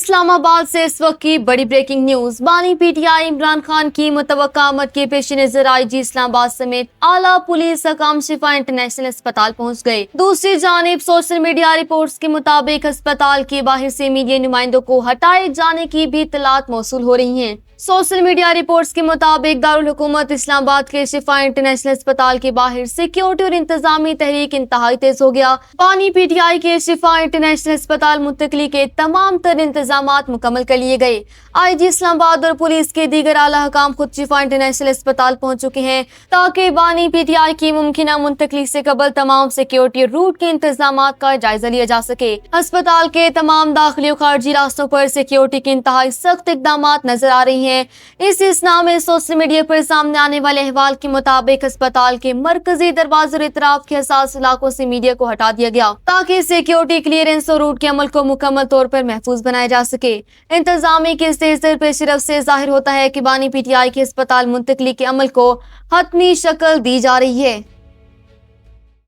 اسلام آباد سے اس وقت کی بڑی بریکنگ نیوز۔ بانی P T I Imran Khan کی متوقع آمد کے پیش نظر آئی جی اسلام آباد سمیت اعلیٰ پولیس حکام شفا انٹرنیشنل اسپتال پہنچ گئے۔ دوسری جانب سوشل میڈیا رپورٹس کے مطابق اسپتال کے باہر سے میڈیا نمائندوں کو ہٹائے جانے کی بھی اطلاعات موصول ہو رہی ہیں۔ سوشل میڈیا رپورٹس کے مطابق دارالحکومت اسلام آباد کے شفا انٹرنیشنل اسپتال کے باہر سیکیورٹی اور انتظامی تحریک انتہائی تیز ہو گیا۔ بانی پی ٹی آئی کے شفا انٹرنیشنل اسپتال منتقلی کے تمام تر انتظامات مکمل کر لیے گئے۔ آئی جی اسلام آباد اور پولیس کے دیگر اعلیٰ حکام خود شفا انٹرنیشنل اسپتال پہنچ چکے ہیں تاکہ بانی پی ٹی آئی کی ممکنہ منتقلی سے قبل تمام سیکیورٹی روٹ کے انتظامات کا جائزہ لیا جا سکے۔ اسپتال کے تمام داخلی و خارجی راستوں پر سیکیورٹی کے انتہائی سخت اقدامات نظر آ رہی ہیں۔ اس اسنا میں سوشل میڈیا پر سامنے آنے والے احوال کے مطابق اسپتال کے مرکزی دروازے اور اطراف کے حساس علاقوں سے میڈیا کو ہٹا دیا گیا تاکہ سیکیورٹی کلیئرنس اور روٹ کے عمل کو مکمل طور پر محفوظ بنایا جا سکے۔ انتظامی کے اس تیز پیش رفت سے ظاہر ہوتا ہے کہ بانی پی ٹی آئی کے اسپتال منتقلی کے عمل کو حتمی شکل دی جا رہی ہے۔